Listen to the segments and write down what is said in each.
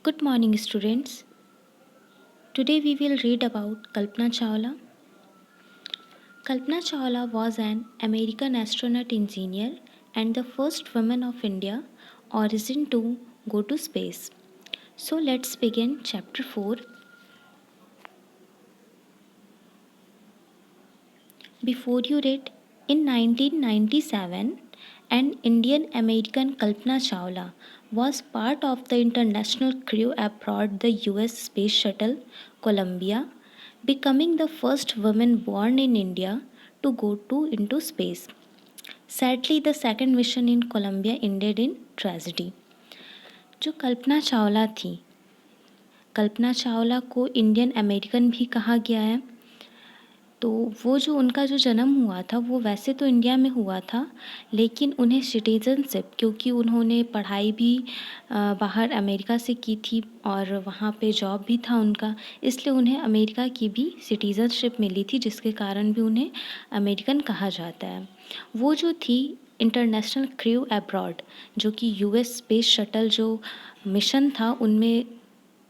Good morning, students. Today we will read about Kalpana Chawla. Kalpana Chawla was an American astronaut engineer and the first woman of India origin to go to space. So let's begin chapter 4. Before you read, in 1997, an Indian American Kalpana Chawla was part of the international crew aboard the US space shuttle Columbia, becoming the first woman born in India to go into space. Sadly, the second mission in Columbia ended in tragedy. जो कल्पना चावला थी, कल्पना चावला को Indian American भी कहा गया है। तो वो जो उनका जो जन्म हुआ था वो वैसे तो इंडिया में हुआ था, लेकिन उन्हें सिटीज़नशिप, क्योंकि उन्होंने पढ़ाई भी बाहर अमेरिका से की थी और वहाँ पे जॉब भी था उनका, इसलिए उन्हें अमेरिका की भी सिटीज़नशिप मिली थी, जिसके कारण भी उन्हें अमेरिकन कहा जाता है। वो जो थी इंटरनेशनल क्रू अब्रॉड, जो कि यूएस स्पेस शटल जो मिशन था उनमें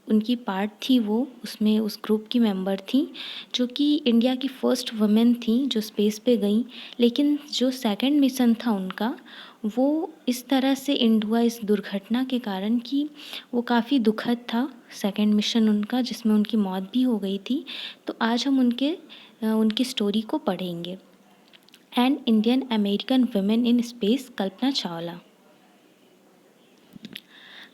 उनकी पार्ट थी, वो उसमें उस ग्रुप की मेंबर थी, जो कि इंडिया की फ़र्स्ट वुमेन थी जो स्पेस पे गई। लेकिन जो सेकंड मिशन था उनका, वो इस तरह से एंड हुआ इस दुर्घटना के कारण कि वो काफ़ी दुखद था सेकंड मिशन उनका, जिसमें उनकी मौत भी हो गई थी। तो आज हम उनकी स्टोरी को पढ़ेंगे। An Indian American women in space, Kalpana Chawla.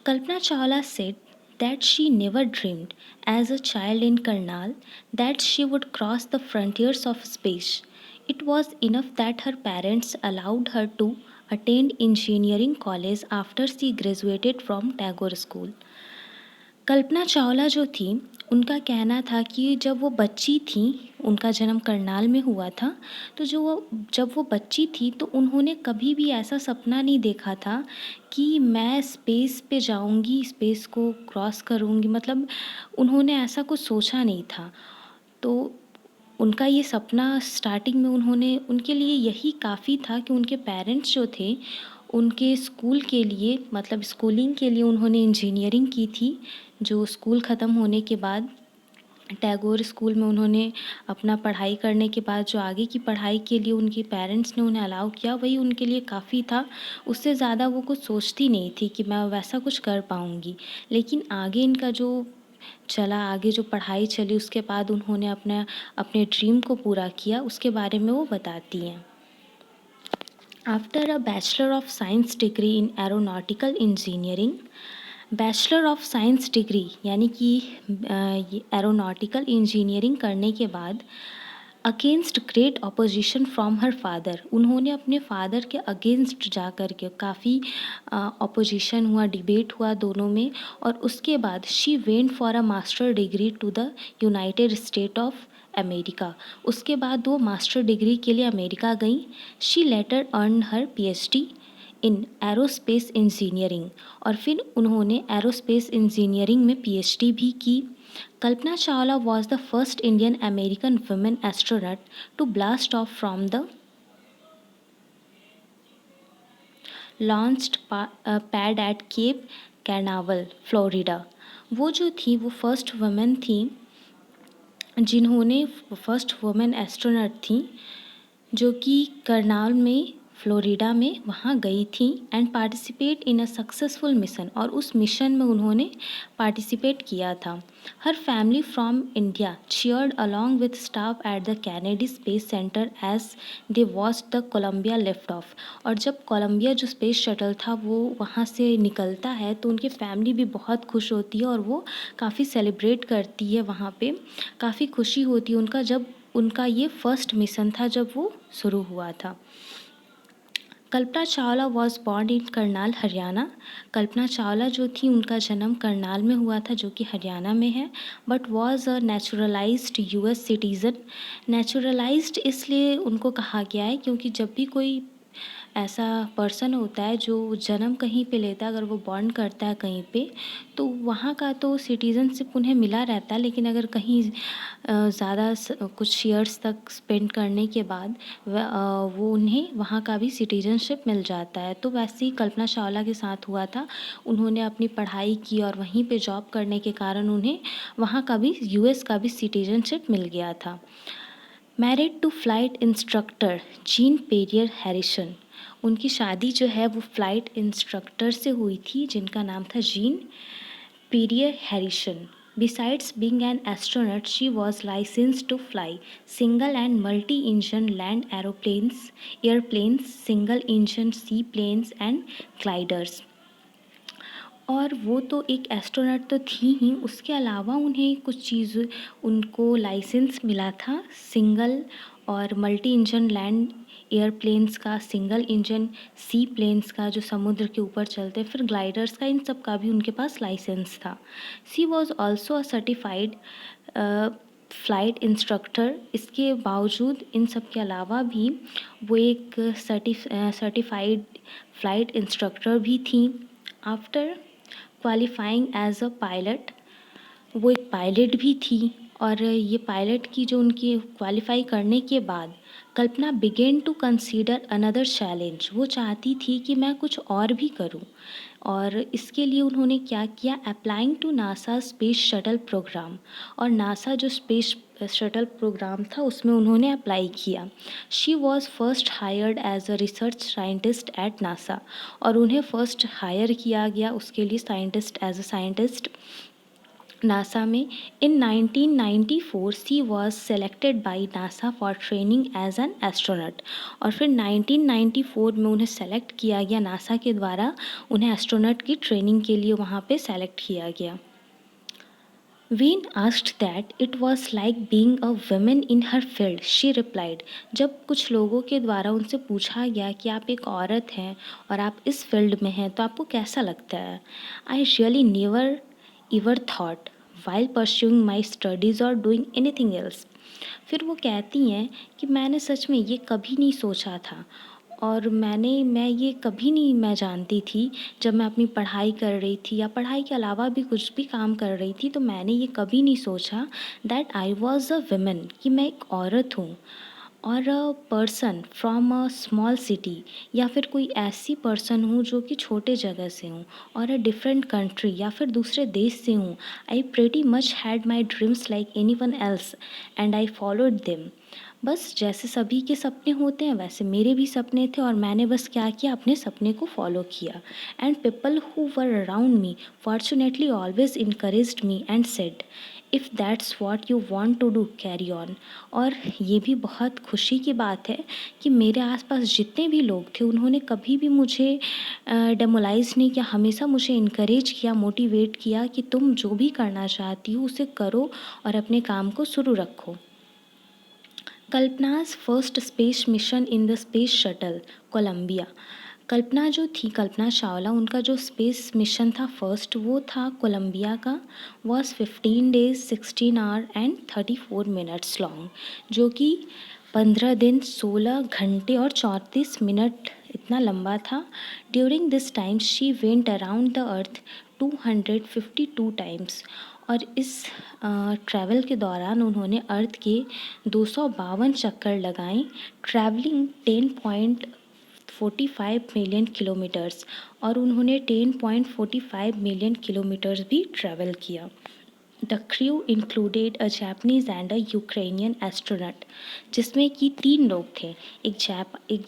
Kalpana Chawla said that she never dreamed as a child in Karnal that she would cross the frontiers of space. It was enough that her parents allowed her to attend engineering college after she graduated from Tagore School. कल्पना चावला जो थी, उनका कहना था कि जब वो बच्ची थी, उनका जन्म करनाल में हुआ था, तो जब वो बच्ची थी तो उन्होंने कभी भी ऐसा सपना नहीं देखा था कि मैं स्पेस पे जाऊंगी, स्पेस को क्रॉस करूंगी, मतलब उन्होंने ऐसा कुछ सोचा नहीं था। तो उनका ये सपना स्टार्टिंग में उनके लिए यही काफ़ी था कि उनके पेरेंट्स जो थे, उनके स्कूल के लिए, मतलब स्कूलिंग के लिए उन्होंने इंजीनियरिंग की थी। जो स्कूल ख़त्म होने के बाद टैगोर स्कूल में उन्होंने अपना पढ़ाई करने के बाद जो आगे की पढ़ाई के लिए उनके पेरेंट्स ने उन्हें अलाउ किया, वही उनके लिए काफ़ी था। उससे ज़्यादा वो कुछ सोचती नहीं थी कि मैं वैसा कुछ कर पाऊँगी। लेकिन आगे इनका जो चला, आगे जो पढ़ाई चली, उसके बाद उन्होंने अपने ड्रीम को पूरा किया, उसके बारे में वो बताती हैं। After a bachelor of science degree in aeronautical engineering, bachelor of science degree यानी कि एरोनॉटिकल इंजीनियरिंग करने के बाद against great opposition from her father, उन्होंने अपने फादर के अगेंस्ट जा कर के काफ़ी अपोजिशन हुआ, डिबेट हुआ दोनों में, और उसके बाद she went for a master degree to the United State of America. उसके बाद वो मास्टर डिग्री के लिए अमेरिका गई। She later earn her PhD in aerospace engineering, और फिर उन्होंने एरोस्पेस इंजीनियरिंग में पीएचडी भी की। Kalpana Chawla was the first Indian American women astronaut to blast off from the launched pad at Cape Canaveral, Florida. वो जो थी वो फर्स्ट वुमेन थी जिन्होंने, फर्स्ट वुमेन एस्ट्रोनॉट थी जो कि करनाल में, फ्लोरिडा में वहाँ गई थी and participate in a successful mission, और उस मिशन में उन्होंने पार्टिसिपेट किया था। Her family from India cheered along with staff at the Kennedy Space Center as they watch the Columbia lift off. और जब कोलंबिया जो स्पेस शटल था वो वहाँ से निकलता है तो उनकी फैमिली भी बहुत खुश होती है और वो काफ़ी सेलिब्रेट करती है, वहाँ पे काफ़ी खुशी होती है उनका, जब उनका ये फर्स्ट मिशन था जब वो शुरू हुआ था। Kalpana Chawla was born in Karnal, Haryana. Kalpana Chawla जो थी उनका जन्म करनाल में हुआ था, जो कि हरियाणा में है, but was a naturalised US citizen. Naturalised इसलिए उनको कहा गया है क्योंकि जब भी कोई ऐसा पर्सन होता है जो जन्म कहीं पे लेता है, अगर वो बॉर्न करता है कहीं पे, तो वहाँ का तो सिटीज़नशिप उन्हें मिला रहता है, लेकिन अगर कहीं ज़्यादा कुछ ईयर्स तक स्पेंड करने के बाद वो उन्हें वहाँ का भी सिटीज़नशिप मिल जाता है। तो वैसे ही कल्पना चावला के साथ हुआ था। उन्होंने अपनी पढ़ाई की और वहीं पे जॉब करने के कारण उन्हें वहाँ का भी यूएस का भी सिटीज़नशिप मिल गया था। Married to flight instructor Jean Pierre Harrison. उनकी शादी जो है वो फ्लाइट इंस्ट्रक्टर से हुई थी जिनका नाम था gene Pierre Harrison. Besides being an astronaut, she was licensed to fly single and multi-engine land airplanes, single-engine seaplanes and gliders. और वो तो एक एस्ट्रोनॉट तो थी ही, उसके अलावा उन्हें कुछ चीज़ उनको लाइसेंस मिला था सिंगल और मल्टी इंजन लैंड एयरप्लेन्स का, सिंगल इंजन सी प्लेन्स का जो समुद्र के ऊपर चलते, फिर ग्लाइडर्स का, इन सब का भी उनके पास लाइसेंस था। She was also a certified flight instructor. इसके बावजूद इन सब के अलावा भी वो एक सर्टिफाइड फ्लाइट इंस्ट्रक्टर भी थी। After qualifying as a pilot, वो एक पायलट भी थी। और ये पायलट की जो उनकी क्वालिफाई करने के बाद Kalpana began to consider another challenge. वो चाहती थी कि मैं कुछ और भी करूं, और इसके लिए उन्होंने क्या किया, applying to NASA space shuttle programme. और नासा जो स्पेस शटल प्रोग्राम था उसमें उन्होंने अप्लाई किया। She was first hired as a research scientist at NASA. और उन्हें फर्स्ट हायर किया गया उसके लिए scientist, as a scientist NASA में। In 1994 she was selected by NASA for training as an astronaut. और फिर 1994 में उन्हें सेलेक्ट किया गया नासा के द्वारा, उन्हें एस्ट्रोनॉट की ट्रेनिंग के लिए वहाँ पे सेलेक्ट किया गया। When asked that it was like being a woman in her field, she replied, जब कुछ लोगों के द्वारा उनसे पूछा गया कि आप एक औरत हैं और आप इस फील्ड में हैं तो आपको कैसा लगता है, I really never ever thought while pursuing my studies or doing anything else. फिर वो कहती हैं कि मैंने सच में ये कभी नहीं सोचा था, और मैं ये कभी नहीं मैं जानती थी, जब मैं अपनी पढ़ाई कर रही थी या पढ़ाई के अलावा भी कुछ भी काम कर रही थी, तो मैंने ये कभी नहीं सोचा that I was a woman, कि मैं एक औरत हूँ, और a person from a small city, या फिर कोई ऐसी पर्सन हूँ जो कि छोटे जगह से हूँ, और अ डिफरेंट कंट्री, या फिर दूसरे देश से हूँ। I pretty much had my dreams like anyone else and I followed them. बस जैसे सभी के सपने होते हैं वैसे मेरे भी सपने थे, और मैंने बस क्या किया, अपने सपने को फॉलो किया। And people who were around me fortunately always encouraged me and said, if that's what you want to do carry on. और ये भी बहुत खुशी की बात है कि मेरे आसपास जितने भी लोग थे उन्होंने कभी भी मुझे डेमोलाइज नहीं किया, हमेशा मुझे इनकरेज किया, मोटिवेट किया कि तुम जो भी करना चाहती हो उसे करो और अपने काम को शुरू रखो। Kalpana's first space mission in the space shuttle Columbia. Kalpana जो थी, कल्पना चावला, उनका जो स्पेस मिशन था फर्स्ट, वो था कोलंबिया का, was 15 days 16 hour and 34 minutes long, जो कि 15 दिन 16 घंटे और 34 मिनट इतना लंबा था। During this time she went around the earth 252 times. और इस ट्रैवल के दौरान उन्होंने अर्थ के 252 चक्कर लगाए, ट्रैवलिंग 10.45 मिलियन किलोमीटर्स, और उन्होंने 10.45 मिलियन किलोमीटर्स भी ट्रैवल किया। The crew included a Japanese and a Ukrainian astronaut, जिसमें कि 3 लोग थे, एक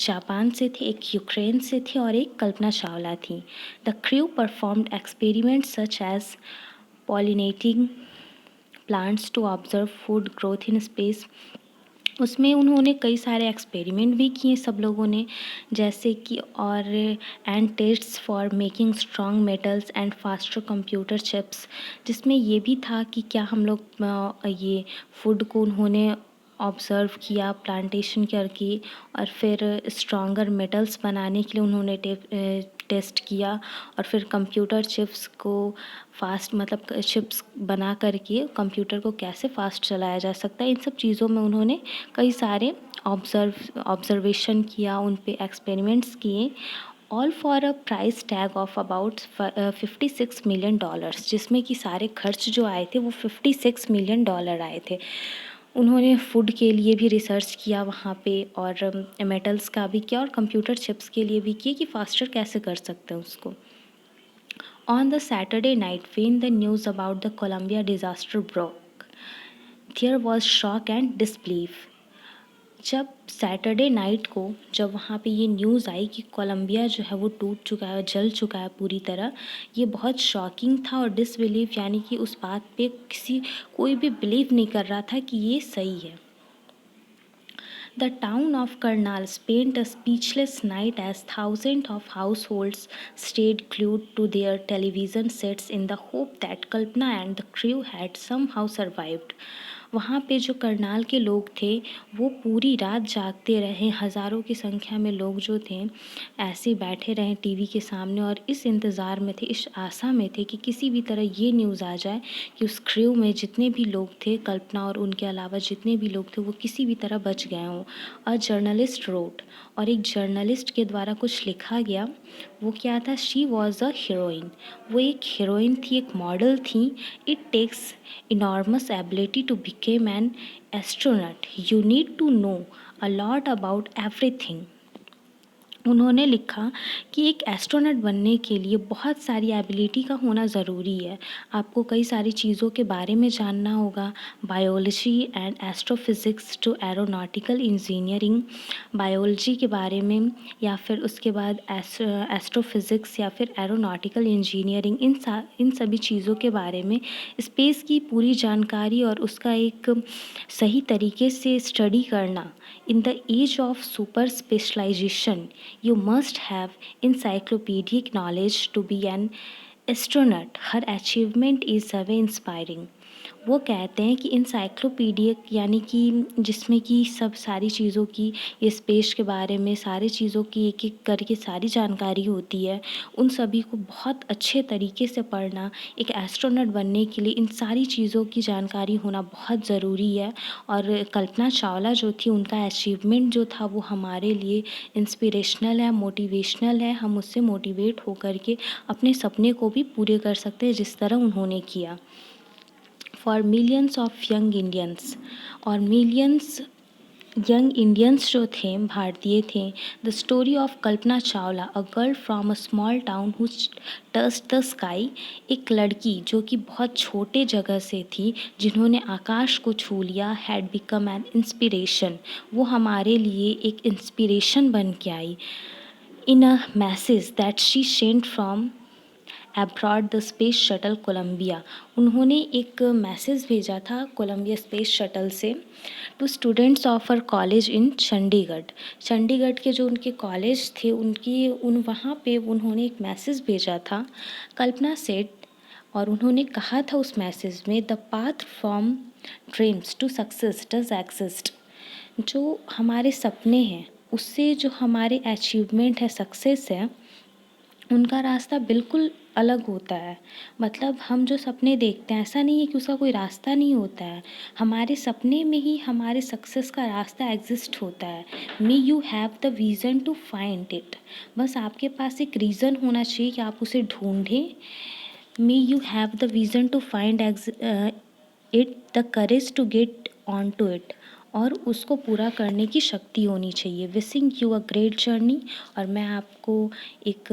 जापान से थे, एक यूक्रेन से थे और एक कल्पना चावला थी। The crew performed experiment such as pollinating plants to observe food growth in space. उसमें उन्होंने कई सारे एक्सपेरिमेंट भी किए सब लोगों ने, जैसे कि और and tests for making strong metals and faster computer chips, जिसमें ये भी था कि क्या हम लोग ये फूड को उन्होंने ऑब्ज़र्व किया प्लांटेशन करके, और फिर स्ट्रॉन्गर मेटल्स बनाने के लिए उन्होंने टेस्ट किया और फिर कंप्यूटर चिप्स को फास्ट मतलब चिप्स बना करके कंप्यूटर को कैसे फास्ट चलाया जा सकता है, इन सब चीज़ों में उन्होंने कई सारे ऑब्जर्वेशन किया, उन पे एक्सपेरिमेंट्स किए, all for a price tag of about $56 million, जिसमें कि सारे खर्च जो आए थे वो $56 मिलियन आए थे। उन्होंने फूड के लिए भी रिसर्च किया वहाँ पे, और मेटल्स का भी किया, और कंप्यूटर चिप्स के लिए भी किया कि फास्टर कैसे कर सकते हैं उसको। On the Saturday night when the news about the Columbia disaster broke, there was shock and disbelief. जब सैटरडे नाइट को जब वहाँ पे ये न्यूज़ आई कि कोलंबिया जो है वो टूट चुका है, जल चुका है पूरी तरह, ये बहुत शॉकिंग था। और डिसबिलीफ यानी कि उस बात पे कोई भी बिलीव नहीं कर रहा था कि ये सही है। The town of Karnal spent a speechless night as thousands of households stayed glued to their television sets in the hope that Kalpana and the crew had somehow survived. वहाँ पे जो करनाल के लोग थे वो पूरी रात जागते रहे, हज़ारों की संख्या में लोग जो थे ऐसे बैठे रहे टीवी के सामने और इस इंतज़ार में थे, इस आशा में थे कि किसी भी तरह ये न्यूज़ आ जाए कि उस क्रू में जितने भी लोग थे, कल्पना और उनके अलावा जितने भी लोग थे वो किसी भी तरह बच गए हों। अ जर्नलिस्ट रोड, और एक जर्नलिस्ट के द्वारा कुछ लिखा गया, वो क्या था, शी वॉज अ हीरोइन, वो एक हीरोइन थी, एक मॉडल थी। It takes enormous ability to became an astronaut, you need to know a lot about everything. उन्होंने लिखा कि एक एस्ट्रोनॉट बनने के लिए बहुत सारी एबिलिटी का होना ज़रूरी है। आपको कई सारी चीज़ों के बारे में जानना होगा, biology and astrophysics to aeronautical engineering, biology के बारे में, या फिर उसके बाद एस्ट्रोफिज़िक्स या फिर एरोनॉटिकल इंजीनियरिंग, इन सभी चीज़ों के बारे में स्पेस की पूरी जानकारी और उसका एक सही तरीके से स्टडी करना। In the age of super specialization you must have encyclopedic knowledge to be an astronaut. Her achievement is very inspiring. वो कहते हैं कि इंसाइक्लोपीडियक यानी कि जिसमें कि सब सारी चीज़ों की, ये स्पेस के बारे में सारी चीज़ों की एक एक करके सारी जानकारी होती है, उन सभी को बहुत अच्छे तरीके से पढ़ना, एक एस्ट्रोनॉट बनने के लिए इन सारी चीज़ों की जानकारी होना बहुत ज़रूरी है। और कल्पना चावला जो थी, उनका अचीवमेंट जो था वो हमारे लिए इंस्पिरेशनल है, मोटिवेशनल है। हम उससे मोटिवेट होकर के अपने सपने को भी पूरे कर सकते हैं जिस तरह उन्होंने किया। For millions of young Indians, और मिलियंस यंग इंडियंस जो थे, भारतीय थे, the story of Kalpana Chawla, a girl from a small town who touched the sky, एक लड़की जो कि बहुत छोटे जगह से थी, जिन्होंने आकाश को छू लिया, हैड बिकम एन इंस्पिरेशन, वो हमारे लिए एक इंस्पिरेशन बन के आई। In a message that she sent from abroad the space shuttle Columbia, उन्होंने एक मैसेज भेजा था कोलंबिया स्पेस शटल से to students of our college in Chandigarh. Chandigarh के जो उनके कॉलेज थे वहाँ पे उन्होंने एक मैसेज भेजा था, कल्पना सेट, और उन्होंने कहा था उस मैसेज में, the path from dreams to success does exist, जो हमारे सपने हैं उससे जो हमारे अचीवमेंट है, सक्सेस है, उनका रास्ता बिल्कुल अलग होता है। मतलब हम जो सपने देखते हैं, ऐसा नहीं है कि उसका कोई रास्ता नहीं होता है, हमारे सपने में ही हमारे सक्सेस का रास्ता एग्जिस्ट होता है। May you have the vision to find it, बस आपके पास एक रीज़न होना चाहिए कि आप उसे ढूंढें। May you have the vision to find it, the courage to get on to it, और उसको पूरा करने की शक्ति होनी चाहिए। Wishing you a great journey, और मैं आपको एक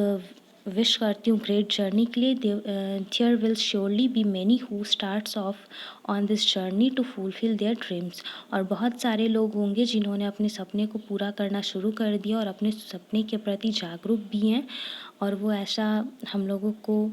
विश करती हूँ ग्रेट जर्नी के लिए। There will surely be many who starts off on this journey to fulfil their dreams, और बहुत सारे लोग होंगे जिन्होंने अपने सपने को पूरा करना शुरू कर दिया और अपने सपने के प्रति जागरूक भी हैं, और वो ऐसा हम लोगों को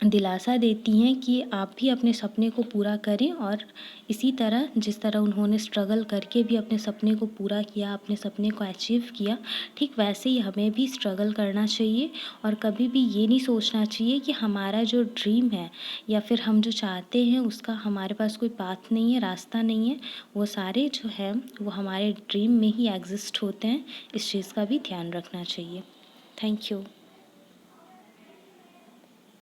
दिलासा देती हैं कि आप भी अपने सपने को पूरा करें, और इसी तरह जिस तरह उन्होंने स्ट्रगल करके भी अपने सपने को पूरा किया, अपने सपने को अचीव किया, ठीक वैसे ही हमें भी स्ट्रगल करना चाहिए। और कभी भी ये नहीं सोचना चाहिए कि हमारा जो ड्रीम है या फिर हम जो चाहते हैं उसका हमारे पास कोई पाथ नहीं है, रास्ता नहीं है। वो सारे जो है वो हमारे ड्रीम में ही एग्जिस्ट होते हैं। इस चीज़ का भी ध्यान रखना चाहिए। Thank you.